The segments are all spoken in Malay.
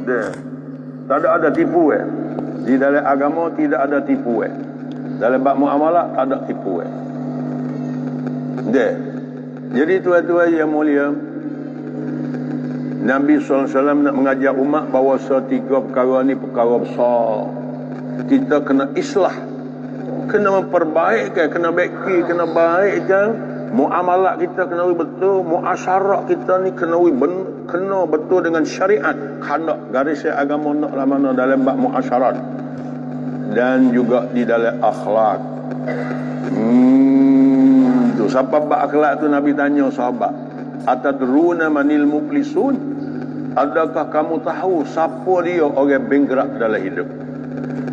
Dia. Tak ada tipu Di dalam agama tidak ada tipu Dalam bab muamalah tak ada tipu Dia. Jadi tuan-tuan yang mulia, Nabi SAW nak mengajar umat bahawa setiga perkara ni perkara besar. Kita kena islah, kena memperbaikkan, kena baiki, kena baikkan muamalah kita, kena betul, muasyarat kita ni kena betul dengan syariat, kena garis agama nak lah mana dalam bab muasyarat dan juga di dalam akhlak. Tu siapa bab akhlak tu Nabi tanya sahabat, atadruna manil muflisun? Adakah kamu tahu siapa dia orang bankrupt dalam hidup?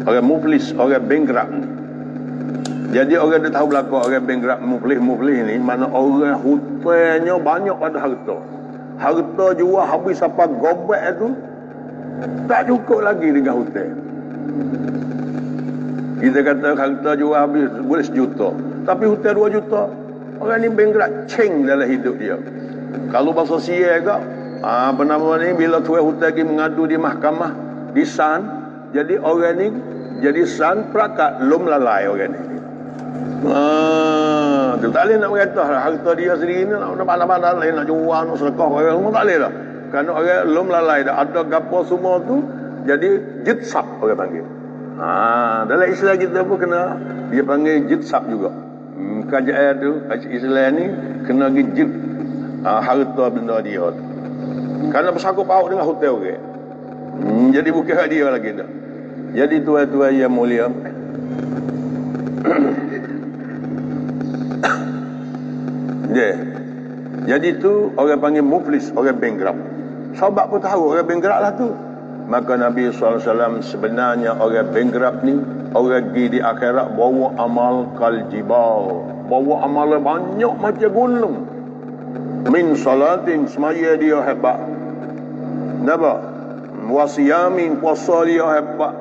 Orang muflis, orang bankrupt ni. Jadi orang dia tahu belakang orang bankrupt, muflis ni, mana orang hutangnya banyak pada harta. Harta jual habis sampai gobek tu, tak cukup lagi dengan hutang. Kita kata harta jual habis boleh 1 juta, tapi hutang 2 juta. Orang ni bankrupt, ceng dalam hidup dia. Kalau bahasa siya ke, apa nama ni, bila tuan hutang pergi mengadu di mahkamah, di san, jadi orang ni jadi san perakat lom lalai orang ni. Tu tak boleh nak berkata harta dia sendiri ni nak pandang-pandang lain, nak jual, nak sedekah orang semua tak boleh dah. Kerana orang lom lalai dah, ada gapo semua tu jadi jitsab orang panggil. Dalam Islam kita pun kena dia panggil jitsab juga. Kerajaan tu Islam ni kena gijit harta benda dia tu. Kerana bersangkut paut dengan hutang orang. Jadi bukan hak dia lagi dah. Jadi tuan-tuan yang mulia, dia. Jadi tu orang panggil muflis, orang bankrupt. Sahabat pun tahu orang bankrupt lah tu. Maka Nabi SAW sebenarnya orang bankrupt ni, orang pergi di akhirat bawa amal kal jibal, bawa amal banyak macam gunung. Min salatin, semaya dia hebat. Napa? Wasiyamin, puasa dia hebat.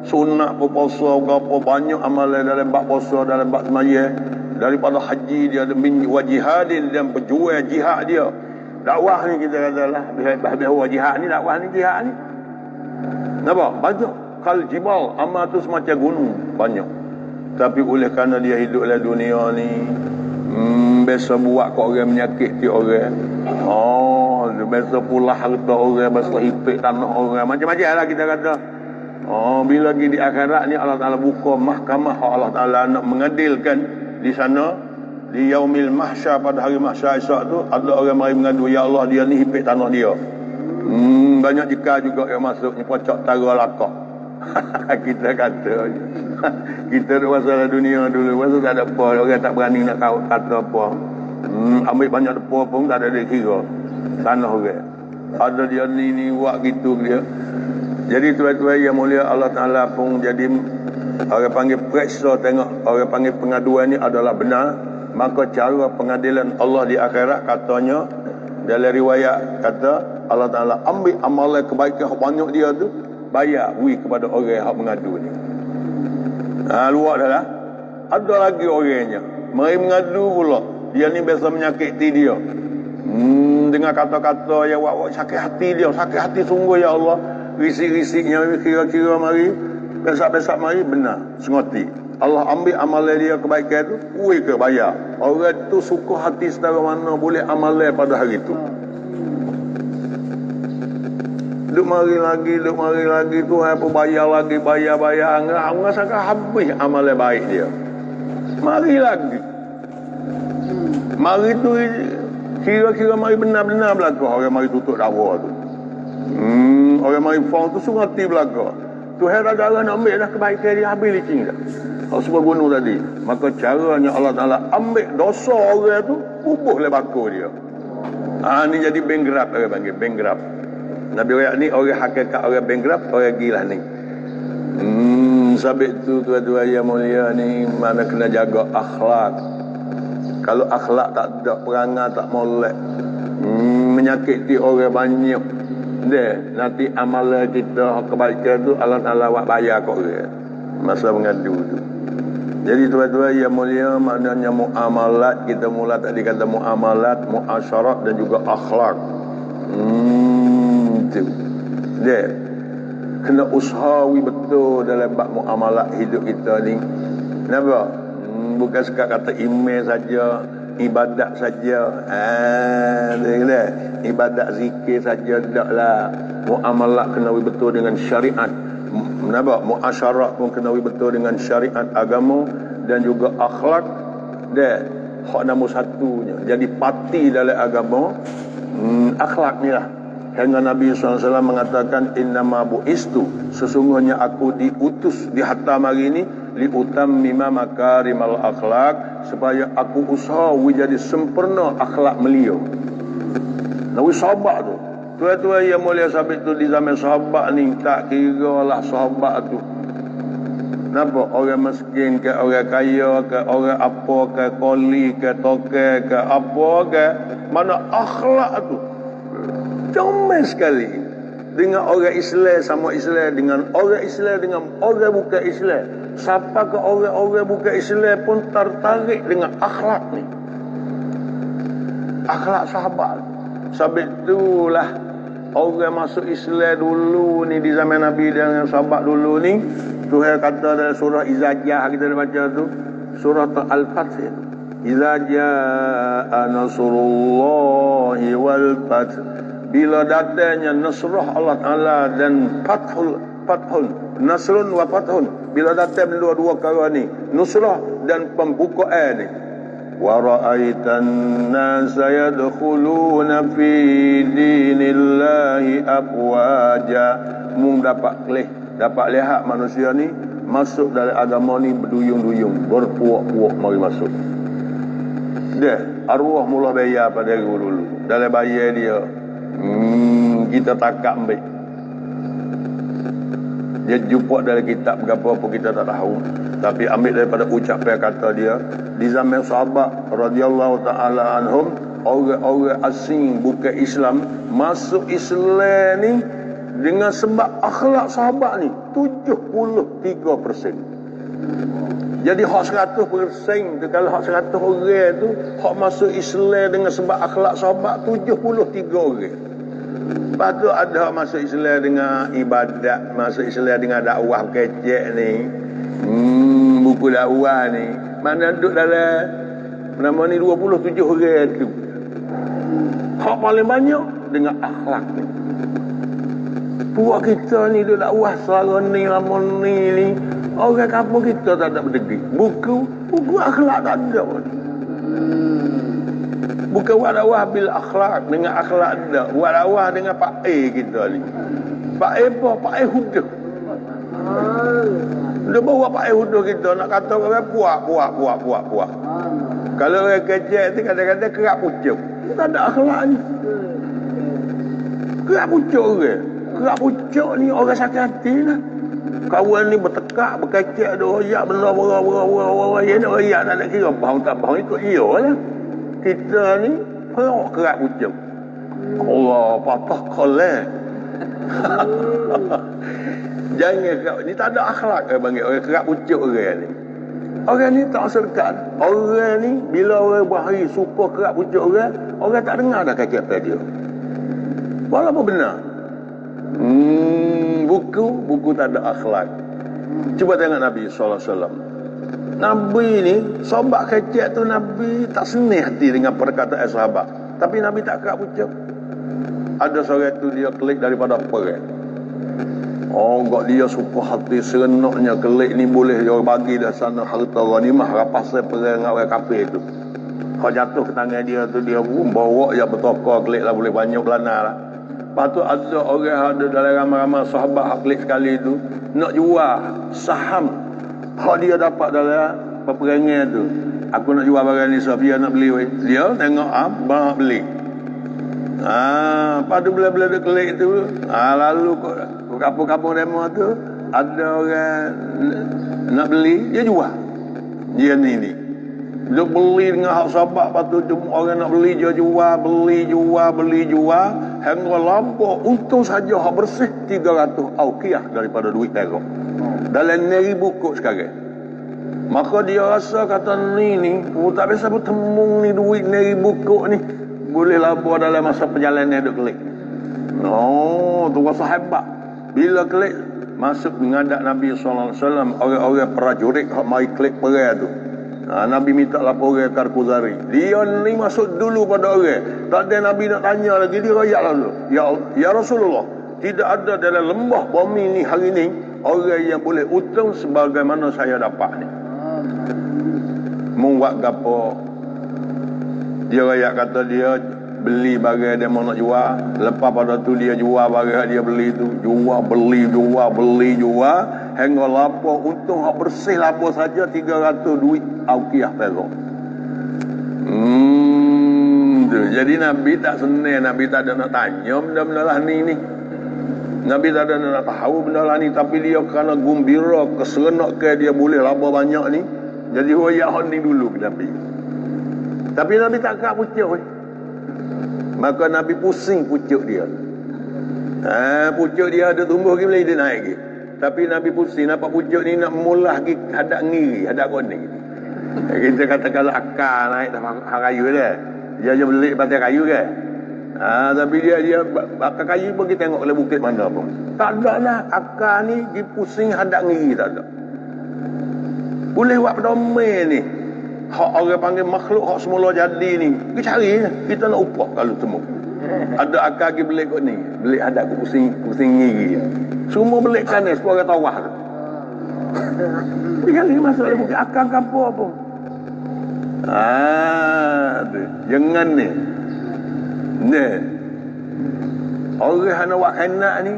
Sunat puasa, apa banyak amal dalam bab puasa, dalam bab semaya. Daripada haji dia, min wajihadin, dan berjuang jihad dia. Dakwah ni kita katalah, habis jihad ni, dakwah ni jihad ni. Nampak? Banyak. Kal jibal, amal tu semacam gunung. Banyak. Tapi oleh kerana dia hidup dalam dunia ni, biasa buat kat orang, menyakiti orang. Biasa pula harta orang, biasa hipik tanah orang. Macam-macam lah kita kata. Bila lagi di akhirat ni Allah Ta'ala buka mahkamah, Allah Ta'ala nak mengadilkan di sana, di yaumil mahsyar, pada hari mahsyar esok tu, ada orang mari mengadu, ya Allah, dia ni hipik tanah dia. Banyak jika juga yang masuk ni pocok tara lakak. Kita kata kita duk masalah dunia dulu, masa tak ada apa, orang tak berani nak kata apa. Ambil banyak depa pun tak ada dia kira tanah orang. Ada dia ni buat gitu dia. Jadi tuan-tuan yang mulia, Allah Ta'ala pun jadi orang panggil periksa, tengok orang panggil pengaduan ni adalah benar. Maka cara pengadilan Allah di akhirat, katanya dalam riwayat kata Allah Ta'ala ambil amalan kebaikan yang banyak dia tu, bayar beri kepada orang yang mengadu ni. Luar dah lah. Ada lagi orangnya mari mengadu pula, dia ni biasa menyakiti dia, dengan kata-kata yang buat sakit hati dia, sakit hati sungguh ya Allah. Risik-risiknya kira-kira mari, besar-besar mari, benar sengoti. Allah ambil amalan dia kebaikan tu, beri ke bayar. Orang tu suka hati setara mana boleh amalan pada hari tu. Duk mari lagi tu, apa bayar lagi, bayar. Orang sangat habis amalan baik dia. Mari lagi. Mari tu kira-kira mari benar-benar belaka. Orang mari tutup dakwah tu. Orang mari faham tu sungguh hati belaka. Tuhan ada nak ambil dah kebaikan dia, habis licin dah. Kalau sebab gunung tadi, maka caranya Allah Ta'ala ambil dosa orang tu, ubah le bako dia. Ni jadi bankrupt, orang panggil bankrupt. Nabi ayat ni orang hakikat orang bankrupt, orang gila ni. Sebab tu tuan-tuan yang mulia ni, mana kena jaga akhlak. Kalau akhlak tak ada, perangai tak molek, menyakiti orang banyak, nanti amalan kita kebaikan tu Allah Ta'ala buat bayar kat orang masa mengadu tu. Jadi tuan-tuan yang mulia, maknanya muamalat, kita mula tadi kata muamalat, muasyarat dan juga akhlak. Tu. Dia kena usahawi betul dalam bab muamalah hidup kita ni. Kenapa? Bukan sekat kata email saja, ibadat saja. Dia kata ibadat zikir saja taklah. Muamalah kena betul dengan syariat. Kenapa? Muasyarah pun kena betul dengan syariat agama dan juga akhlak. Dia hak nombor satunya. Jadi parti dalam agama akhlak ni lah. Hingga Nabi SAW mengatakan innama bu'istu, sesungguhnya aku diutus di hatam hari ini liutammima makarimal akhlak, supaya aku usaha jadi sempurna akhlak mulia. Nabi sahabat tu, tua-tua yang mulia sahabat tu di zaman sahabat ni tak kira lah sahabat tu. Kenapa? Orang miskin ke, orang kaya ke, orang apa ke, koli ke, toke ke, apa ke, mana akhlak tu comel sekali. Dengan orang Islam sama Islam, dengan orang Islam dengan orang bukan Islam. Siapa ke orang-orang bukan Islam pun tertarik dengan akhlak ni. Akhlak sahabat. Sebab itulah orang masuk Islam dulu ni di zaman Nabi dan sahabat dulu ni, Tuhan kata dalam surah Izajah kita dah baca tu, surah Al-Fath. Iza jaa nasrullahi wal fath, bila datangnya nasrah Allah Ta'ala dan fathun, nasrun wa fathun, bila datang dua-dua perkara ni, nusrah dan pembukaan ni, wa ra'aitan nasa yadkhuluna fi dinillahi afwaja, mung dapat lihat manusia ni masuk dalam agama ni berduyung-duyung, berpuak-puak mari masuk. Dia arwah mula bayar pada dulu. Dalam bayar dia kita takak ambil. Dia jumpa dalam kitab berapa pun kita tak tahu, tapi ambil daripada ucapan kata dia di zaman sahabat radhiyallahu taala anhum, orang-orang asing bukan Islam masuk Islam ni dengan sebab akhlak sahabat ni 73%. Jadi hak 100% tu, kalau hak 100 orang tu hak masuk Islam dengan sebab akhlak sahabat 73 orang. Lepas tu ada masuk Islam dengan ibadat, masuk Islam dengan dakwah kecek ni, buku dakwah ni, mana duduk dalam nama ni 27 orang tu. Hak paling banyak dengan akhlak ni. Puak kita ni duduk dakwah suara ni, lama ni, orang kampung kita tak ada berdegi. Buku akhlak tak ada pun. Bukan buat dakwah bil akhlak, dengan akhlak ada. Buat dakwah dengan Pak A kita ni. Pak A apa? Pak A huduh. Dia bawa Pak A huduh kita, nak kata orang puak. Kalau orang kecil tu kadang-kadang kerak pucuk. Tak ada akhlak ni. Kerak pucuk orang. Kerak pucuk ni orang sakit hati lah. Kawan ni bertekak, berkecek, ada royak, benda ya nak royak, tak nak kira faham tak faham, ikut ia lah. Kita ni perok kerak pucuk. Allah patah kolek. Jangan kerak ni, tak ada akhlak panggil orang kerak pucuk orang ni. Orang ni tak rasa dekat. Orang ni bila orang bahari suka kerak pucuk orang tak dengar dah kaki apa dia. Walaupun benar. Buku tak ada akhlak. Cuba tengok Nabi SAW. Nabi ni, sahabat kecil tu Nabi tak senang hati dengan perkataan sahabat. Tapi Nabi tak kerak pucuk. Ada seorang tu dia kelik daripada perang. Enggak, dia suka hati serenaknya kelik ni boleh dia bagi dah sana harta ghanimah rapasan perang dengan orang kafir tu. Kau jatuh ke tangan dia tu, dia bawa je bertokar kelik lah, boleh banyak lana lah. Lepas tu ada orang ada dalam ramai-ramai sahabat aklik sekali tu nak jual saham hak dia dapat dalam peperangan tu. Aku nak jual barang ni, Sofia nak beli weh. Dia tengok abang beli. Lepas tu bila-bila dia kelik tu, lalu kampung-kampung demo tu ada orang nak beli, dia jual. Dia ni dia beli dengan hak sahabat, lepas tu orang nak beli dia jual, beli jual hingga lampau untung saja hak bersih 300 auqiyah daripada duit perak dalam 1,000 kok sekarang. Maka dia rasa kata ni tak biasa bertemu ni duit 1,000 kok ni boleh lampau dalam masa perjalanan duk kelik. Oh, tu kuasa hebat. Bila klik masuk menghadap Nabi SAW, orang-orang prajurit hak mai klik perang tu. Nabi minta laporan Karkuzari. Dia ni masuk dulu pada orang. Tak ada Nabi nak tanya lagi, dia rayak lalu. Ya Rasulullah, tidak ada dalam lembah bumi ni hari ni orang yang boleh untung sebagaimana saya dapat ni. Membuat gapo? Dia rayak kata dia beli barang dia mau nak jual. Lepas pada tu dia jual barang dia beli tu. Jual, beli, jual. Hingga lapor untung hak bersih lapor saja 300 duit Aukiah perak. Jadi Nabi tak senang. Nabi tak ada nak tanya benda-benda lah ni. Nabi tak ada nak tahu benda lah ni. Tapi dia kerana gembira, keserenok ke dia boleh laba banyak ni. Jadi royak ni dulu Nabi. Tapi Nabi tak kak pucuk. Maka Nabi pusing pucuk dia. Pucuk dia ada tumbuh lagi boleh dia naik lagi. Tapi Nabi pusing nampak pucuk ni nak mulah lagi hadap ngiri, hadap koning. Kita kata kalau akar naik dah kayu dah. Dia je belik batai kayu kan. Tapi dia akar kayu pun kita tengok oleh bukit mana pun. Tak ada lah akar ni dipusing hadap ngiri tak ada. Boleh buat pedomel ni. Hak orang panggil makhluk hak semula jadi ni. Kita cari kita nak upah kalau temu. Ada akar lagi belik kot ni. Belik hadap pusing ngiri. Semua belik kanan sepuluh orang tawah tu. Dia kali masuk dalam bukit akar kapur apa. Jangan ni. Orang yang nak buat enak ni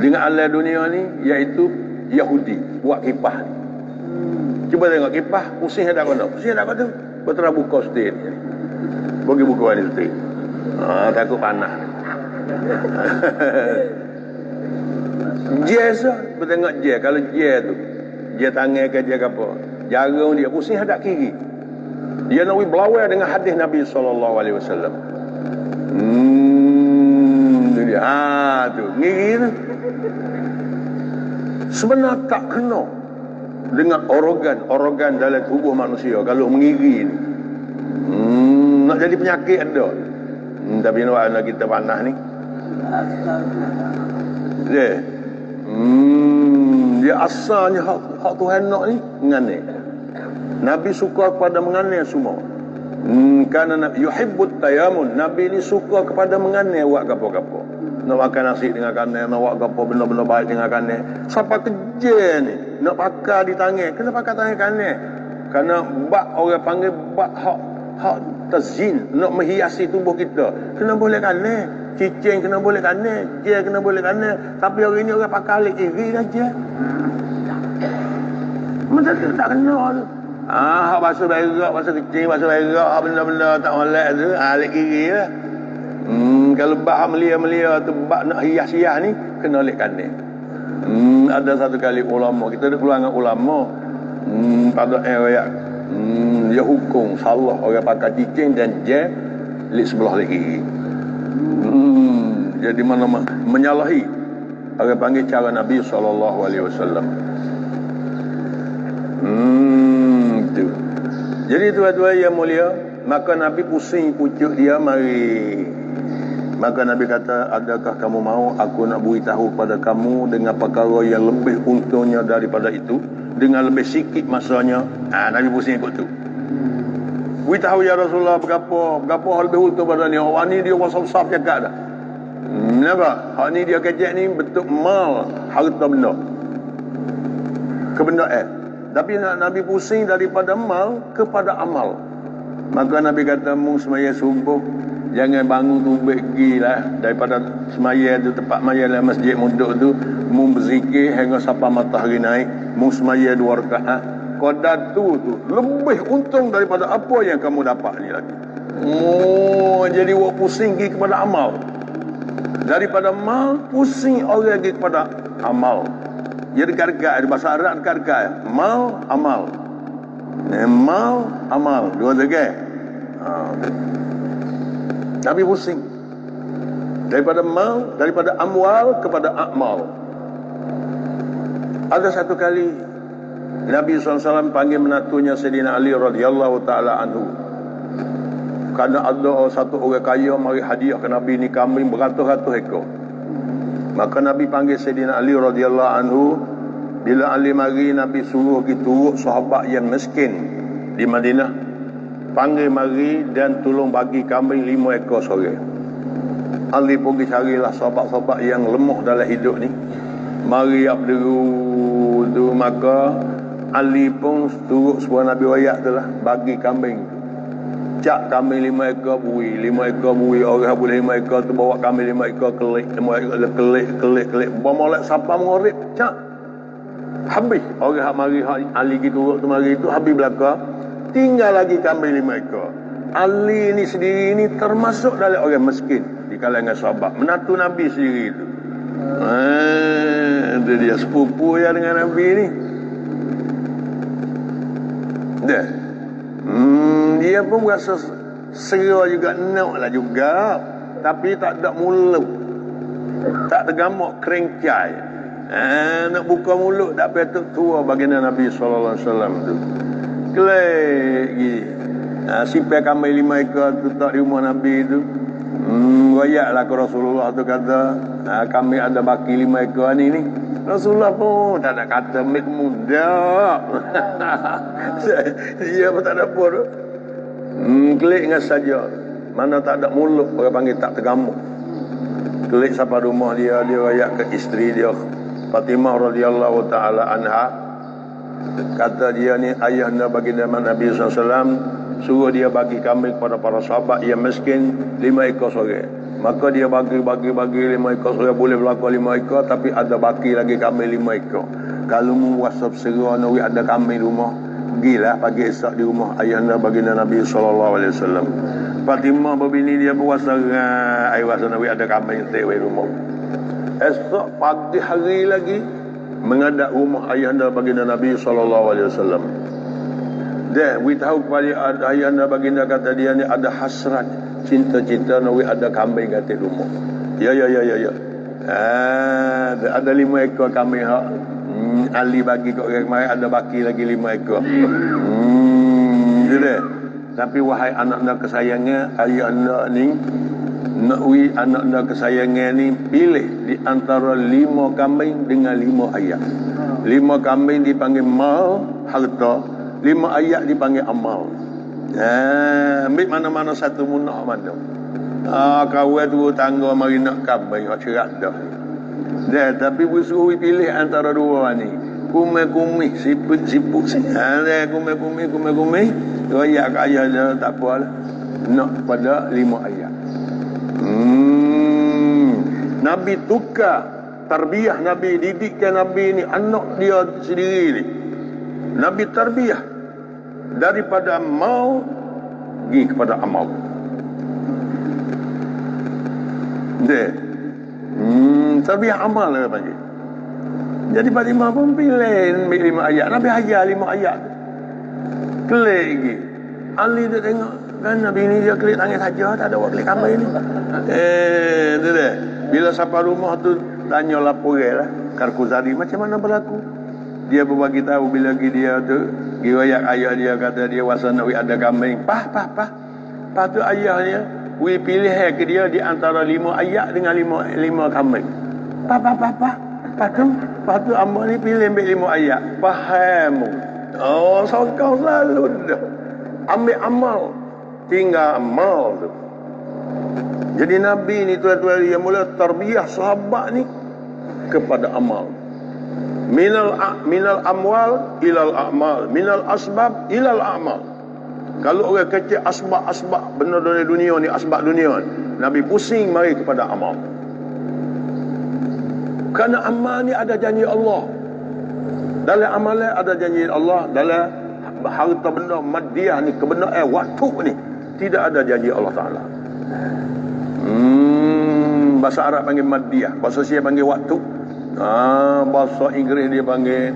dengan alam dunia ni iaitu Yahudi buat kipah ni. Cuba tengok kipah pusing hadap mana. Pusing hadap tu berterah buka setir ni. Bagi buka ni setir. Takut panas. Jazz lah. Bertengok jazz. Kalau jazz tu jazz tangan ke jazz apa, jarang dia pusing hadap kiri. Dia nak berlawan dengan hadis Nabi SAW. Tu dia. Tu ngiri tu. Sebenarnya tak kena dengan organ dalam tubuh manusia kalau mengiri ni. Nak jadi penyakit ada. Tapi nak kita panas ni. Dia asalnya hak Tuhan nak ni menganeh. Nabi suka kepada menganeh semua. Kerana yuhibbut tayamun. Nabi ni suka kepada menganeh buat gapo-gapo. Nak makan nasi dengan kaneh, nak buat gapo benda-benda baik dengan kaneh. Siapa kerja ni nak pakai di tangan, kena pakai tangan kaneh. Kerana bak orang panggil bak hak tazin, nak menghiasi tubuh kita. Kena boleh kaneh. Cicing kena boleh kaneh, je kena boleh kaneh. Tapi hari ni orang pakai alik kiri saja. Macam tu tak kena tu. Hak basuh berak, basuh kecing, basuh berak, hak benda-benda tak molek tu, alik kiri lah. Kalau bak melia-melia tu, bak nak hias-hias ni, kena alik kaneh. Ada satu kali ulama, kita ada keluarga ulama, pada rakyat, dia hukum salah orang pakai cicing dan je, lik sebelah alik kiri. Jadi mana menyalahi orang panggil cara Nabi SAW. Tu. Jadi tuan-tuan yang mulia, maka Nabi pusing pucuk dia mari. Maka Nabi kata, adakah kamu mau aku nak beritahu kepada kamu dengan perkara yang lebih untungnya daripada itu, dengan lebih sikit masanya. Nabi pusing ikut tu. Beritahu ya Rasulullah berapa hal lebih untung pada ni. Orang ni dia wasap-wasap cakap dah. Kenapa? Hak ni dia kecek ni bentuk mal, harta benda. Kebendaan. Tapi Nabi pusing daripada mal kepada amal. Maka Nabi kata, mu semaya subuh, jangan bangun tu pergi lah. Daripada semaya tu, tempat maya lah masjid munduk tu, mu berzikir hingga sampai matahari naik. Mu semaya 2 rakaat. Qadar tu lebih untung daripada apa yang kamu dapat ni lagi. Jadi awak pusing pergi kepada amal. Daripada mal, pusing orang pergi kepada amal. Dia dekat-dekat, bahasa Arab dekat-dekat. Mal, amal. Mal, amal. Dua dekat. Tapi pusing. Daripada mal, daripada amwal kepada amal. Ada satu kali Nabi SAW panggil menatunya Sayyidina Ali radhiyallahu ta'ala anhu. Kerana ada satu orang kaya mari hadiah ke Nabi ni kambing beratus-ratus ekor. Maka Nabi panggil Sayyidina Ali radhiyallahu anhu. Bila Ali mari, Nabi suruh pergi turut sahabat yang miskin di Madinah. Panggil mari dan tolong bagi kambing 5 ekor sore. Ali pergi carilah sahabat-sahabat yang lemah dalam hidup ni. Mari abderu tu, maka Ali pun turut sebuah Nabi wayak tu lah, bagi kambing. Cak kambing 5 ekor bui, 5 ekor bui, orang boleh 5 ekor tu bawa kambing 5 ekor kelik, 5 ekor kelik. Bomolek siapa mengorek, cak. Habis orang hak mari hak Ali gitu tu mari tu habis belaka, tinggal lagi kambing 5 ekor. Ali ni sendiri ni termasuk dalam orang miskin di kalangan sahabat, menantu Nabi sendiri tu. Itu dia sepupu ya dengan Nabi ni. Dah. Dia pun rasa segera juga, nak lah juga, tapi tak ada mulut, tak tergamak kerengcai. Nak buka mulut tak patut tua baginda Nabi sallallahu alaihi wasallam tu. Kelek gi. Simpai kambing 5 ekor tu tak di rumah Nabi tu. Royaklah ke Rasulullah tu kata, kami ada baki 5 ekor ni. Rasulullah pun tak nak kata mik muda. Dia pun tak ada apa tu. Kelek dengan saja. Mana tak ada mulut, orang panggil tak tergamuk. Kelek sampai rumah dia royak ke isteri dia Fatimah radhiyallahu taala anha. Kata dia ni ayahnya baginda Nabi SAW, suruh dia bagi kambing kepada para sahabat yang miskin 5 ekor sore. Maka dia bagi 5 ekor sore, boleh berlaku 5 ekor, tapi ada baki lagi kambing 5 ekor. Kalau mu wasap segera nawi ada kambing di rumah, pergilah pagi esok di rumah ayahnya baginda Nabi SAW. Fatimah berbini dia puasa air wasa nawi ada kambing di rumah. Esok pagi hari lagi menghadap rumah ayahanda baginda Nabi SAW. Dia beritahu kepada ayahanda baginda, kata dia ni ada hasrat cinta-cinta nawi ada kambing kat rumah. Ya. Ada 5 ekor kambing hak Ali bagi kat orang mai, ada baki lagi 5 ekor. Dia. Tapi wahai anak-anak kesayangan, ayahanda ni nakwi anak-anak kesayangan ni pilih di antara 5 kambing dengan 5 ayat. 5 kambing dipanggil mal, harta. 5 ayat dipanggil amal. Ambil mana-mana satu munah mana. Kawan tu tangga mari nak kambing, cerak dah. Dah, tapi bersuruh pilih antara dua ni. Kumih-kumih, siput-siput. Kumih-kumih. Ayat ke ayat dia tak apalah. Nak pada 5 ayat. Nabi tukar tarbiyah, Nabi didikkan Nabi ni anak dia sendiri ni. Nabi tarbiyah daripada mau pergi kepada amal. Dia tarbiyah amal lah panggil. Jadi Fatimah pun pilih 5 ayat. Nabi hajar 5 ayat. Kelek lagi. Ali dia tengok kan Nabi ni dia kelik tangan saja, tak ada buat kelik kambing ni. Tu dia. Bila sampai rumah tu tanya laporan lah Karkuzari macam mana berlaku. Dia berbagi tahu bila dia tu riwayat ayah dia kata dia wasana wi ada kambing. Pah. Lepas tu ayahnya wi pilih ke dia di antara 5 ayat dengan 5 kambing. Pah. Lepas tu amak ni pilih ambil 5 ayat. Faham. Oh, sokau selalu dah. Ambil amal. Tinggal amal tu. Jadi Nabi ni tuan-tuan yang mula tarbiyah sahabat ni kepada amal. Minal amwal ilal a'mal, minal asbab ilal a'mal. Kalau orang kecil asbab benda dalam dunia ni, asbab dunia ni, Nabi pusing mari kepada amal. Kerana amal ni ada janji Allah. Dalam amalan ada janji Allah. Dalam harta benda madiyah ni, kebenaran waktu ni, tidak ada janji Allah Ta'ala. Bahasa Arab panggil madiyah, bahasa Sia panggil waktu. Bahasa Inggeris dia panggil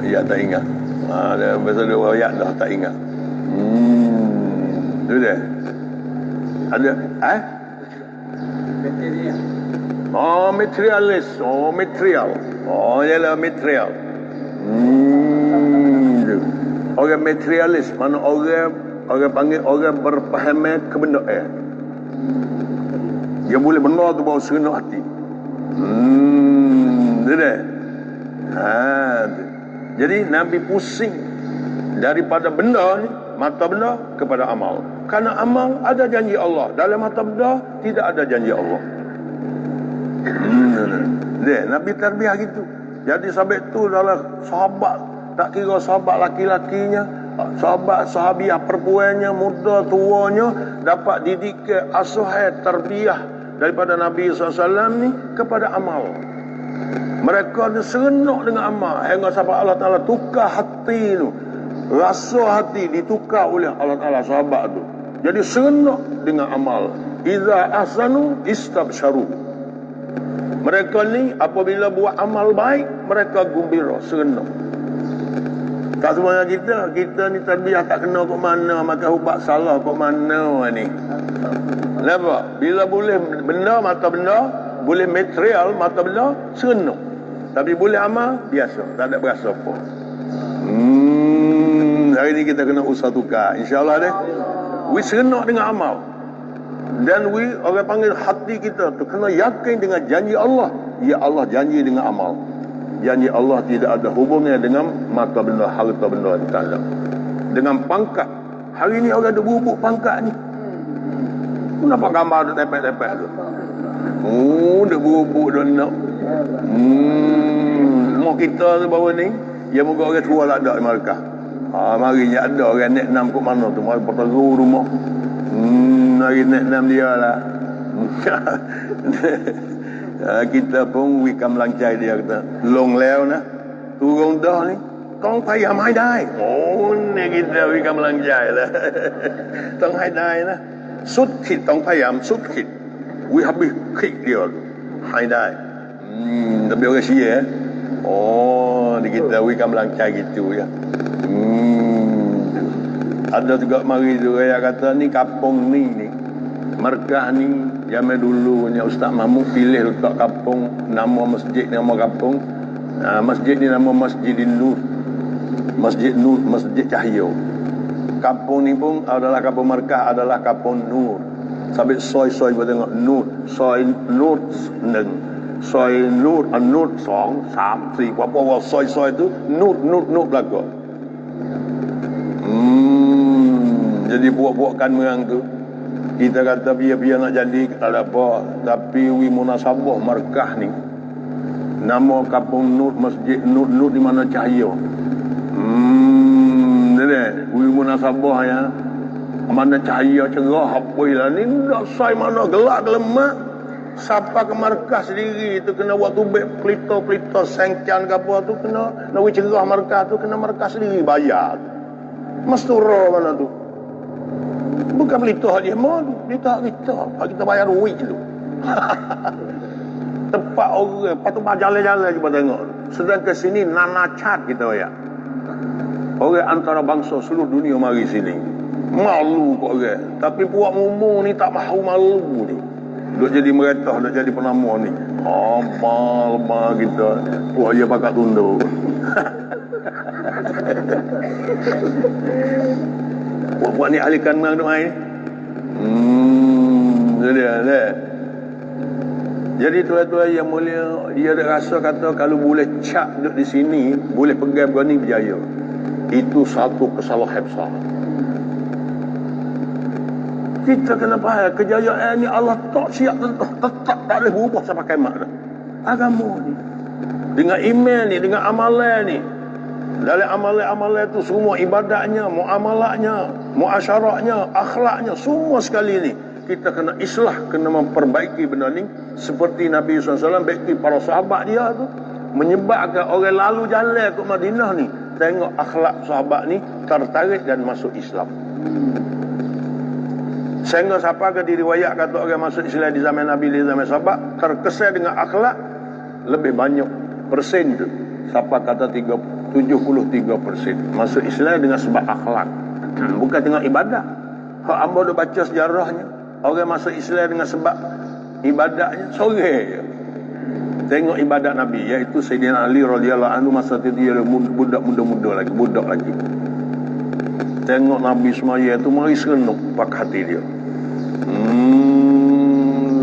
ya tak ingat. Bahasa dia ayat dah tak ingat. Tu dia. Ada materialis. Material. Ialah material. Orang materialis, mana orang orang panggil orang berpahaman kebenaran. Dia boleh benar tu bawa serenok hati. Dia. Jadi Nabi pusing daripada benda ni, mata benda kepada amal. Kerana amal ada janji Allah, dalam mata benda tidak ada janji Allah. Dia Nabi terbiah gitu. Jadi sampai tu dalam sahabat, tak kira sahabat laki-lakinya, sahabiah perempuannya, muda tuanya, dapat dididik asuhan terbiah daripada Nabi SAW ni kepada amal. Mereka ni serenok dengan amal. Hingga sampai Allah Ta'ala tukar hati tu, rasa hati ditukar oleh Allah Ta'ala sahabat tu. Jadi serenok dengan amal. Iza ahsanu istabsyaru. Mereka ni apabila buat amal baik, mereka gembira, serenok. Tak semuanya kita ni terbiah tak kena kok mana, maka ubat salah kok mana ni. Kenapa? Bila boleh benda, mata benda, boleh material, mata benda, serenok. Tapi boleh amal, biasa, tak ada berasa apa. Hari ni kita kena usaha tukar, insyaAllah deh. We serenok dengan amal. Dan orang panggil hati kita tu kena yakin dengan janji Allah. Ya Allah janji dengan amal. Janji Allah tidak ada hubungannya dengan mata benda, harta benda di dalam. Dengan pangkat. Hari ni orang ada bubuk pangkat ni. Kenapa gambar ada tepek-tepek tu? Dia bubuk dia nak. Mak kita tu bawa ni, ya moga orang tua tak ada di Melaka. Mari je ada orang naik enam kat mana tu, mari berteru rumah. Mari naik enam dia lah. Kita pun wikam langcai dia kata, long leo na, turun dah ni, tong payam hai dai. Ni kita wikam langcai lah. Tong hai dai lah. Sút khít tong payam, sút khít. We habis khít dia tu. Hai dai. Tapi orang Sia di kita wikam langcai gitu ya. Ada juga mari tu yang kata ni kampung ni Merkah ni zaman dulunya Ustaz Mahmud pilih letak kampung, nama masjid nama kampung. Masjid ni nama Masjidin Nur. Masjid Nur, Masjid Cahaya. Kampung ni pun adalah kampung Merkah, adalah kampung Nur. Sampai soy buat tengok Nur, soy Nur neng, soy Nur, Nur 2, 3, 4, apa soy tu Nur belaka. Jadi buat-buatkan merang tu. Kita kata biar-biar nak jadi tak ada apa. Tapi wi munasabah Merkah ni, nama kampung Nur, Masjid Nur di mana cahaya. Jadi wi munasabah ya, mana cahaya cerah apa lah ni, tak say mana gelap gelemak. Siapa ke Merkah sendiri tu kena waktu bek pelita sengcan ke apa tu kena nak cerah Merkah tu kena Merkah sendiri bayar. Mastura mana tu? Bukan pelita dia mau, pelita kita bayar duit dulu. Tempat orang patut jalan-jalan cuba tengok. Sedangkan sini nanacat kita ya. Orang antara bangsa seluruh dunia mari sini. Malu kok orang. Tapi puak mumu ni tak mahu malu ni. Duk jadi meretah, duk jadi penama ni. Amal kita. Puak dia pakat tunduk. Buat ni ahlikan merang doa ni. Jadi tuan-tuan yang mulia, dia ada rasa kata kalau boleh cap duduk di sini, boleh pegang begini berjaya. Itu satu kesalahan besar. Kita kena faham kejayaan ni Allah tak siap tetap tak boleh berubah sampai kiamat dah. Agama ni dengan iman ni, dengan amalan ni, dalam amalan-amalan tu semua ibadatnya, muamalahnya, muasyaratnya, akhlaknya, semua sekali ni kita kena islah, kena memperbaiki benda ni. Seperti Nabi SAW baiki para sahabat dia tu, menyebabkan orang lalu jalan ke Madinah ni tengok akhlak sahabat ni tertarik dan masuk Islam. Sehingga siapa ke diriwayat kata orang masuk Islam di zaman Nabi, di zaman sahabat, terkesan dengan akhlak lebih banyak persen tu. Siapa kata 73% masuk Islam dengan sebab akhlak, bukan dengan ibadat. Hak hamba dah baca sejarahnya, orang masuk Islam dengan sebab ibadatnya sore je. Tengok ibadat Nabi, iaitu Sayyidina Ali radhiyallahu anhu masa itu dia budak muda-muda lagi, budak lagi. Tengok Nabi semaya tu mari serenuk pak hati dia.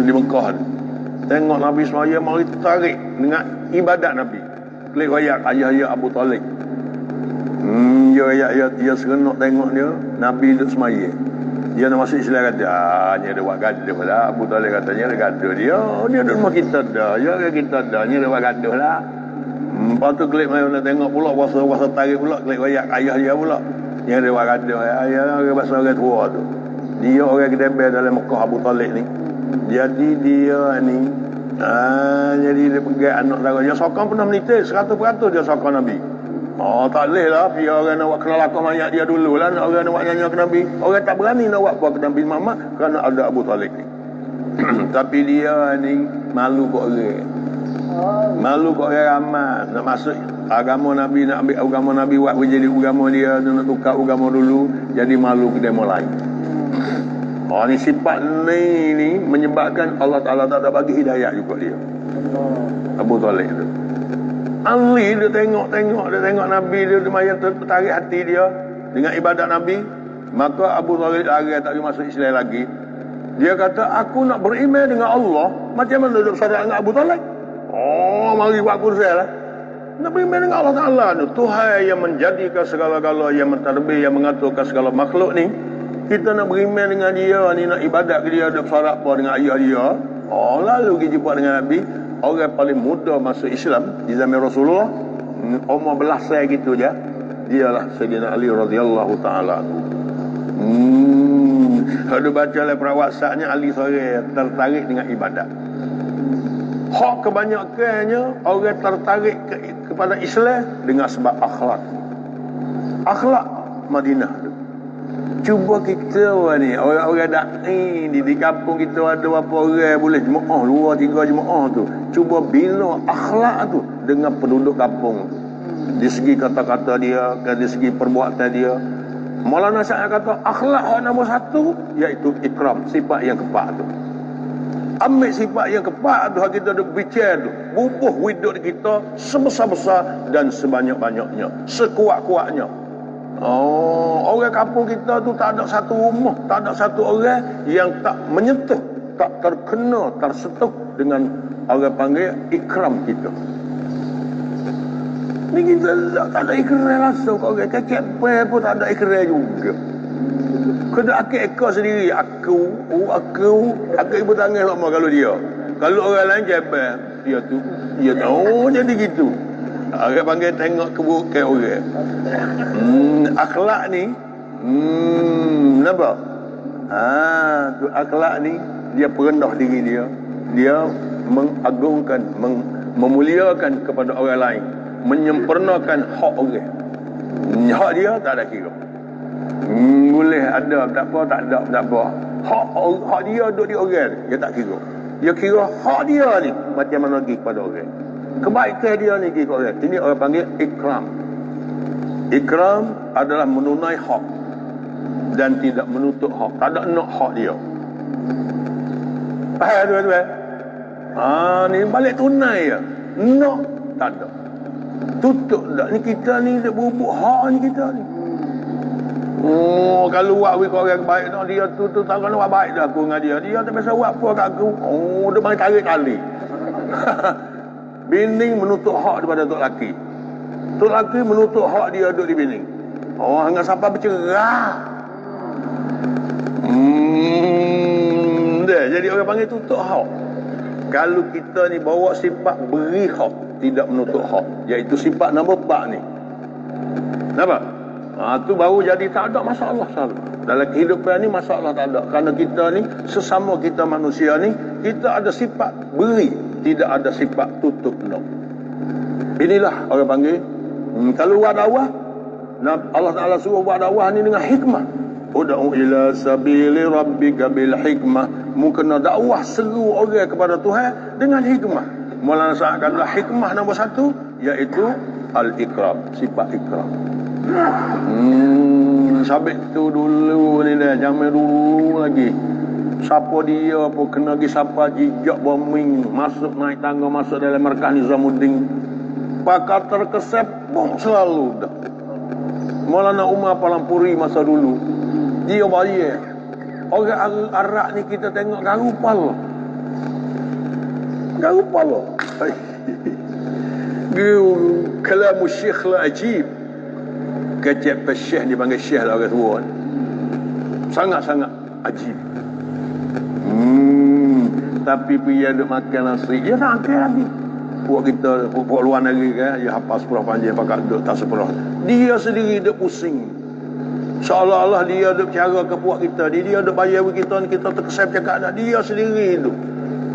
Di Mekah tu. Tengok Nabi semaya mari tarik dengan ibadat Nabi. Klik wayak ayah Abu Talib. Dia serenuk tengok dia Nabi duduk semaya. Dia nak masuk Islam kata, ni ada buat gaduh lah. Abu Talib katanya ada gaduh dia. Dia duduk rumah kita dah. Ya kita dah. Ni ada buat gaduh lah. Lepas tu klik main nak tengok pula puasa tarik pula. Klik wayak ayah dia pula. Ni ada buat gaduh. Ayah orang bahasa orang tua tu. Dia orang kedebel dalam Mekah Abu Talib ni. Jadi dia ni. Jadi dia pegang anak darah. Dia sokong pernah menitis. 100% dia sokong Nabi. Tak boleh lah. Biar orang nak buat kenal lakuh mayat dia dulu lah. Orang nak buat nyanyi ke Nabi. Orang tak berani nak buat ke Nabi Muhammad kerana ada Abu Talib ni. Tapi dia ni malu ke orang. Malu ke orang ramai. Nak masuk agama Nabi, nak ambil agama Nabi, buat jadi agama dia, nak tukar agama dulu. Jadi malu ke demo lain. Ni sifat ni menyebabkan Allah Ta'ala tak ada bagi hidayah juga dia. Abu Talib tu. Ali dia tengok Nabi dia maya tertarik hati dia dengan ibadat Nabi. Maka Abu Talib lari tak boleh masuk Islam lagi. Dia kata aku nak beriman dengan Allah. Macam mana duduk saudara dengan Abu Talib? Mari buat kursi lah. Nak beriman dengan Allah Ta'ala tu, Tuhan yang menjadikan segala-gala, yang mentadbir, yang mengaturkan segala makhluk ni. Kita nak beriman dengan dia ni, nak ibadat ke dia, duduk saudara dengan ayah dia. Lalu pergi jumpa dengan Nabi. Orang paling muda masuk Islam di zaman Rasulullah, umur belasan gitu je, dialah Sayyidina Ali radhiyallahu taala. Kalau baca dalam perawatsannya, Ali seorang tertarik dengan ibadat. Hak kebanyakannya orang tertarik kepada Islam dengan sebab akhlak. Akhlak Madinah tu. Cuba kita ni, orang-orang da'i di kampung kita ada berapa orang boleh jemaah, 2-3 jemaah tu. Cuba bina akhlak tu dengan penduduk kampung tu. Di segi kata-kata dia, di segi perbuatan dia. Maulana Syekh kata akhlak yang nombor 1 iaitu ikram, sifat yang keempat tu. Ambil sifat yang keempat tu, kita duk bicara tu, bubuh hidup kita sebesar-besar dan sebanyak-banyaknya, sekuat-kuatnya. Orang kampung kita tu tak ada satu rumah, tak ada satu orang yang tak menyentuh, tak terkena, tersentuh dengan orang panggil ikram kita. Ni kita tak ada ikram langsung. Orang kekek pun tak ada ikram juga. Kena akik ekor sendiri. Aku ibu tangan lama kalau dia. Kalau orang lain jebel, dia tahu jadi gitu. Orang panggil tengok keburukan orang. Akhlak ni kenapa? Tu akhlak ni dia perendah diri dia. Dia mengagungkan, memuliakan kepada orang lain, menyempurnakan hak orang. Hak dia tak ada kira. Boleh ada tak apa, tak ada tak apa. Hak dia duduk di orang, dia tak kira. Dia kira hak dia ni macam mana pergi kepada orang. Kebaikan dia ni pergi kepada orang. Ini orang panggil ikram. Ikram adalah menunai hak dan tidak menutup hak. Tak ada nak hak dia. Tuan-tuan. Ni balik tunai ya. Nak tak ada. Tutup tak. Ni kita ni dia bubuk hak ni kita ni. Kalau buat ke orang baik tak, dia tu tak kena buat baik dah aku dengan dia. Dia tak biasa buat apa kat aku. Dia main tarik kali. Bini menutup hak daripada tok laki. Tok laki menutup hak dia duduk di bini. Hingga sampai bercerah. Jadi orang panggil tutup hak. Kalau kita ni bawa sifat beri hak, tidak menutup hak, iaitu sifat nombor 4 ni. Kenapa? Tu baru jadi tak ada masalah selalu. Dalam kehidupan ni masalah tak ada. Kerana kita ni, sesama kita manusia ni, kita ada sifat beri, tidak ada sifat tutup no. Inilah orang panggil. Kalau buat dakwah, Allah Ta'ala suruh buat dakwah ni dengan hikmah. Ud'u ila sabili rabbika bil hikmah. Mungkin dakwah seru orang kepada Tuhan dengan hikmah. Melaksanakan hikmah nombor 1 iaitu al-ikram, sifat ikram. Sabit tu dulu ni dah, zaman dulu lagi. Siapa dia pun kena pergi sapa jijak bombing, masuk naik tangga, masuk dalam markah Nizamuddin. Pakar terkesep bong selalu dah. Maulana Umar Palampuri masa dulu, dia bayar. Orang Arab ni kita tengok garu pala. Garu pala. Kalam syekh lah ajib. Kecep syekh dipanggil syekh lah orang tua. Sangat-sangat ajib. Tapi dia duk makan nasi, dia tak makan lagi. Puak kita, puak luar negeri kan, dia hafal 10 panjang pakai duk tak 10. Dia sendiri duk pusing. Seolah-olah dia duk cara ke puak kita, dia duk bayar kita ni, kita terkesan cakap nak dia sendiri tu.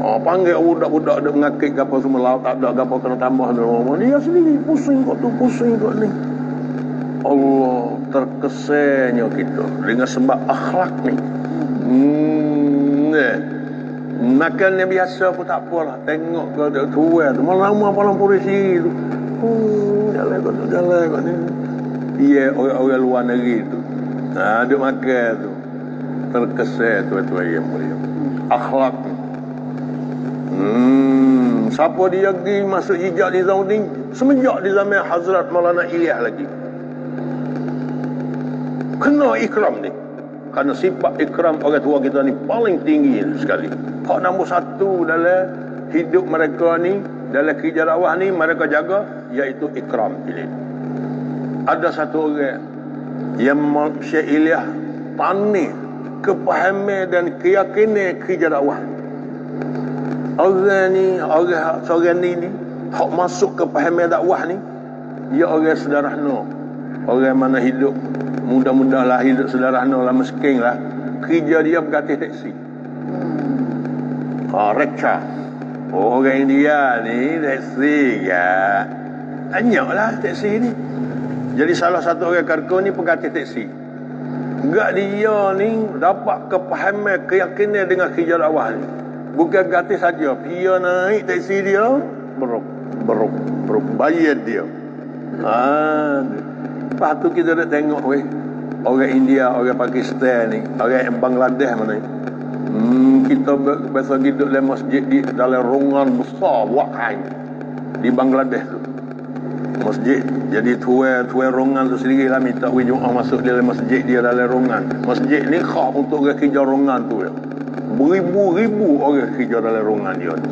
Panggil budak-budak duk mengakit gapo semua laut tak ada gapo kena tambah dia sendiri pusing kat tu, pusing kat ni. Allah, terkesannya kita dengan sebab akhlak ni. Makan yang biasa pun tak apalah. Tengok ke tua tu. Malah lama Palampuri sendiri tu. Jalan kat ni. Dia orang luar negeri tu. Duk makan tu. Terkesan tuan-tuan yang mulia. Akhlak ni. Siapa dia pergi masuk hijab di Saudi? Semenjak di zaman Hazrat Maulana Ilyas lagi. Kena ikram ni. Kerana sifat ikram orang tua kita ni paling tinggi sekali. Hak nombor satu dalam hidup mereka ni, dalam kerja dakwah ni, mereka jaga, iaitu ikram ini. Ada satu orang yang Syekh Ilyas panik kepahaman dan keyakinan kerja dakwah. Orang ni, seorang ni, hak masuk kepahaman dakwah ni, dia orang sederhana. Orang mana hidup mudah-mudah lah, hidup sederhana lah, miskin lah. Kerja dia bergatih teksi. Rekha. Orang India ni teksi ya. Banyak lah teksi ni. Jadi salah satu orang Karko ni pegatih teksi. Enggak, dia ni dapat kepahaman, keyakinan dengan kerja dakwah ni. Bukan gatih saja. Dia naik teksi dia, bayar dia. Lepas tu kita dah tengok orang India, orang Pakistan ni, orang Bangladesh mana ni. Kita biasa hidup dalam masjid di dalam ruangan besar buat kain di Bangladesh tu. Masjid jadi tuai ruangan tu sendiri lah, minta Jumaat masuk dalam masjid dia dalam ruangan. Masjid ni khas untuk orang kerja ruangan tu ya. Beribu-ribu orang kerja dalam ruangan dia tu.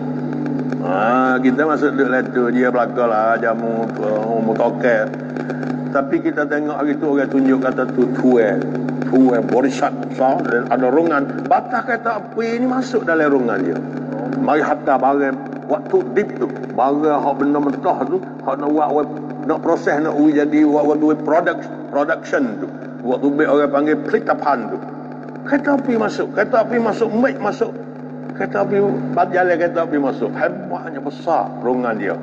Kita masuk dalam tu, dia belakanglah jamu mutokek. Tapi kita tengok hari tu orang tunjuk kata tu tuai borisat besar dan ada rungan. Batas kata api ni masuk dalam rungan dia. Mari hatta barang waktu deep tu, barang hak benda mentah tu, hak nak proses nak jadi waktu production tu. Waktu orang panggil pelitapan tu. Kereta api masuk, mic masuk. Kereta api berjalan, kereta api masuk. Hebatnya besar rungan dia.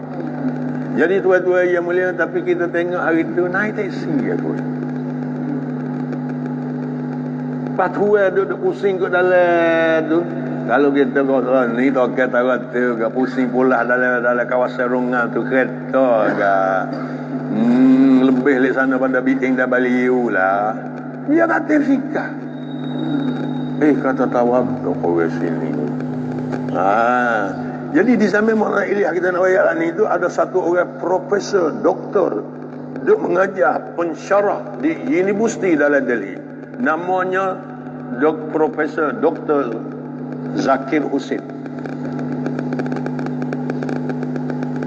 Jadi tuan-tuan yang mulia, tapi kita tengok hari tu naik teksi ya tuan. Lepas tuan duduk pusing kat dalam tu. Kalau kita kata ni toket tarat tu, kat pusing pula dalam kawasan rungan tu kereta kat. Lebih di sana pada biting dah baliu lah. Dia kata fikah. Kata tawab tu orang sini. Jadi di zaman Maulana Ilyas kita nak bayar ni tu ada satu orang profesor, doktor, dia mengajar pensyarah di universiti dalam Delhi. Namanya Profesor Dr. Zakir Husain.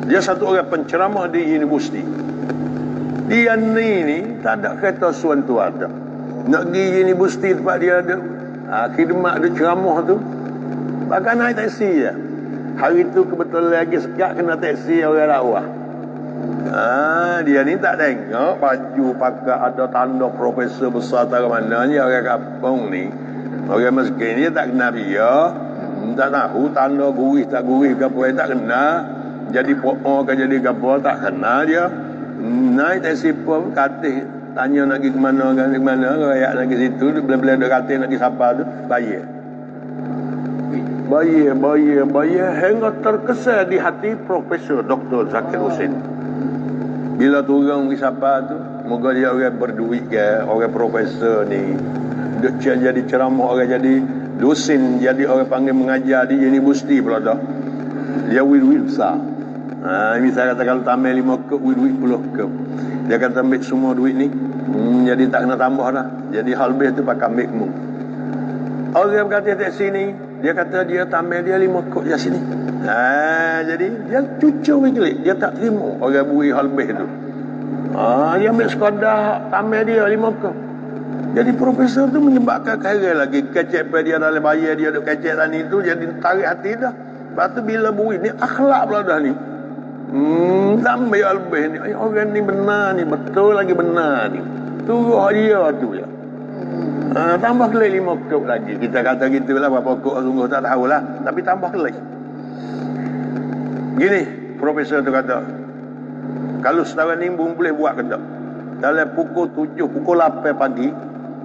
Dia satu orang penceramah di universiti. Dia ni tak ada kereta suan tu ada. Nak pergi universiti tempat dia ada khidmat, ada ceramah tu. Bahkan naik taksi je. Hari tu kebetulan lagi sekat kena teksi orang dakwah. Dia ni tak tengok baju pakai ada tanda profesor besar tak mana ni, orang kampung ni. Orang miskin ni tak kenal dia. Tak tahu tanda gurih tak gurih ke apa, tak kenal. Jadi pokok ke jadi ke apa, tak kenal dia. Naik teksi pun katih tanya nak pergi ke mana, rakyat nak pergi situ, bila-bila dia katih nak pergi siapa tu, bayar. Bayar hingga terkesan di hati Profesor Dr. Zakir Husain. Bila turun pergi siapa tu, moga dia orang berduit ke, orang profesor ni. Dia jadi ceramah, orang jadi dosen, jadi orang panggil mengajar di universiti pula dah. Dia wid-wid besar. Misalnya kata kalau tambah 5 kep, wid-wid 10 kep. Dia kata ambil semua duit ni, Jadi tak kena tambah dah. Jadi hal lebih tu pakai ambil. Orang berkata tak sini, dia kata dia tambah dia 5 kok je sini. Jadi dia cucuk begitu. Dia tak terima orang beri hal lebih tu. Dia ambil sekadar tambah dia 5 kok. Jadi profesor tu menyebabkan kaya lagi. Kecek dia dalam bayar dia duk kecek tadi tu, jadi tarik hati dah. Lepas tu bila beri ni akhlak pula dah ni. Tambah lebih ni. Orang ni benar ni, betul lagi benar ni. Turuh dia tu ya. Tambah kelai 5 kok lagi. Kita kata gitulah, berapa kok sungguh tak tahulah. Tapi tambah kelai. Gini, profesor tu kata, kalau setahun ni boleh buat ke tak? Dalam pukul 7, pukul 8 pagi.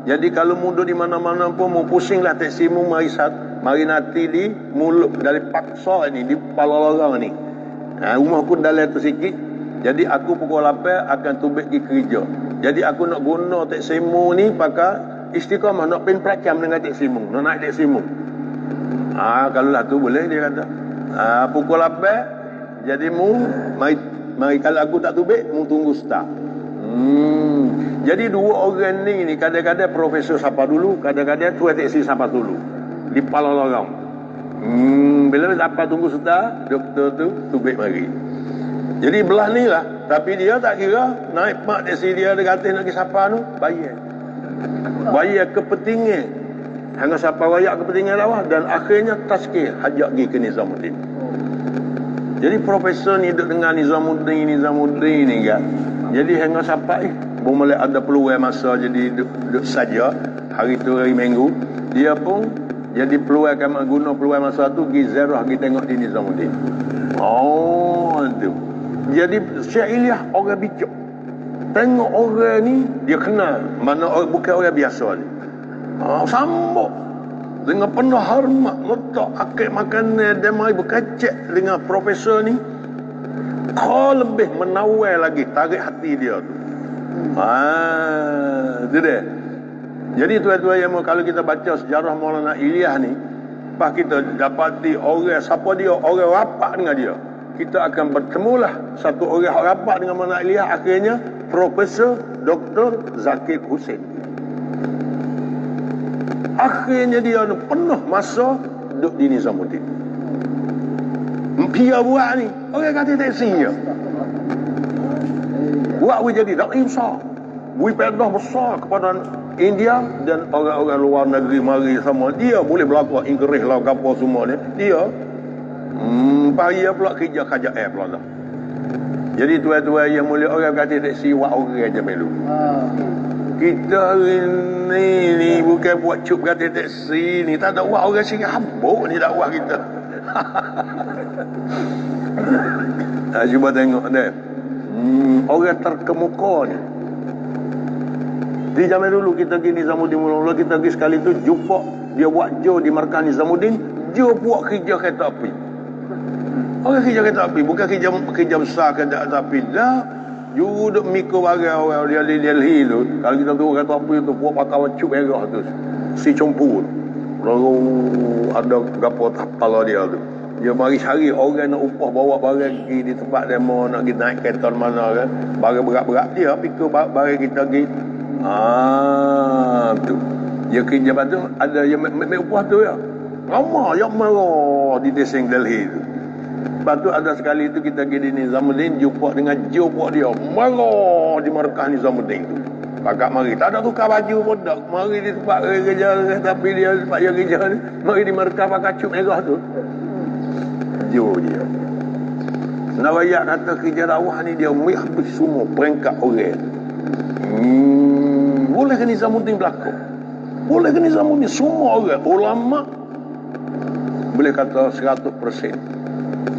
Jadi kalau mundur di mana-mana pun, mau pusinglah taksimu, mari nanti di mulut, dari paksa ni, di kepala orang ni. Rumah aku dalam tu sikit. Jadi aku pukul 8 akan tubik pergi kerja. Jadi aku nak guna taksimu ni pakai istiqamah, nak pin prakam dengan taksimu, nak naik taksimu. Kalau lah tu boleh, dia kata. Pukul 8, jadi mari kalau aku tak tubik, mu tunggu start. Jadi dua orang ni kadang-kadang profesor sapa dulu, kadang-kadang tuan taksi sapa dulu di kepala lorong. Bila dapat tunggu start, doktor tu tubik mari. Jadi belah ni lah. Tapi dia tak kira naik mak taksi dia kata nak pergi sapa tu, bayar kepentingan. Hanya sapa rakyat kepentingan lawa, dan akhirnya tazkir hajak pergi ke Nizamuddin. Jadi profesor ni duduk dengan Nizamuddin ni kan. Jadi hanya sampai boleh ada peluang masa jadi duduk saja hari tu hari Minggu, dia pun jadi peluang akan guna peluang masa tu pergi ziarah, pergi tengok di Nizamuddin. Tu. Jadi Syekh Ilyas orang bijak. Tengok orang ni dia kenal mana orang, bukan orang biasa ni. Sambut dengan penuh hormat, letak akik makanan dan mari berkacak dengan profesor ni. Kau lebih menawar lagi, tarik hati dia tu. Itu dia. Jadi tuan-tuan yang kalau kita baca sejarah Maulana Ilyas ni, lepas kita dapati orang, siapa dia, orang rapat dengan dia, kita akan bertemulah satu orang rapat dengan Maulana Ilyas, akhirnya Profesor Dr. Zakir Hussain. Akhirnya dia penuh masa duduk di Nizamuddin. Dia buat ni, orang kata taksi je. Buat we jadi dakwah besar. We pedah besar kepada India dan orang-orang luar negeri mari sama. Dia boleh berlaku Inggeris lah, apa semua ni. Dia pagi pula kerja KJF pula dah. Jadi tuan-tuan yang mulia, orang kata taksi buat orang je melu. Kita ni bukan buat cup kata taksi ni, tak ada buat orang sini habuk ni dakwah kita. Cuba tengok deh. Orang terkemuka ni. Di zaman dulu kita pergi Nizamuddin mula-mula, kita pergi sekali tu jumpa dia buat jo di markah Nizamuddin, jo buat kerja kereta api. Orang kerja kereta api, bukan kerja besar kereta api dah. You duduk mikir barang orang dia di Delhi tu. Kalau kita tengok kereta api tu, buat pakai wacuk merah tu, si compu tu. Lalu ada gapo tapal dia tu. Dia mari cari orang nak upah bawa barang pergi di tempat demo, nak pergi naik kereta mana kan. Barang berat-berat dia pikir barang kita pergi. Tu. Dia kerja tu ada yang upah tu ya. Ramah yang marah di Desing Delhi tu. Lepas tu ada sekali tu kita pergi di Nizamuddin, jumpa dengan jumpa dia. Marah di markah Nizamuddin tu. Pakak mari. Tak ada tukar baju pun tak. Mari di tempat kerja, tapi dia tempat dia kerja ni. Mari di markah pakai cup merah tu. Jo dia. Nawayak kata kerja dakwah ni dia habis semua peringkat orang. Boleh ke Nizamuddin berlaku? Boleh ke Nizamuddin? Semua orang. Ulama boleh kata 100%.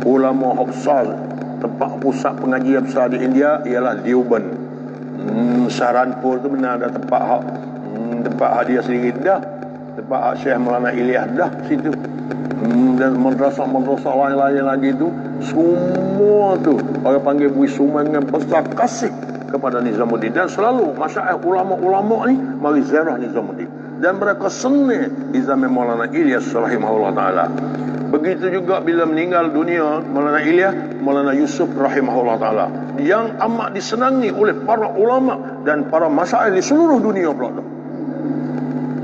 Ulama Hafsal, tempat pusat pengajian besar di India ialah Deoband. Saharanpur tu benar ada tempat hadiah sendiri dah. Tempat hak Syekh Maulana Ilyas dah situ. Dan madrasah-madrasah lain-lain lagi tu, semua tu orang panggil bui sumbangan besar kasih kepada Nizamuddin. Dan selalu masyarakat ulama-ulama ni mari ziarah Nizamuddin. Dan mereka senang di zaman Maulana Ilyas rahimahullah ta'ala. Begitu juga bila meninggal dunia Maulana Ilyas, Maulana Yusuf rahimahullah ta'ala, yang amat disenangi oleh para ulama dan para masyaikh di seluruh dunia pula.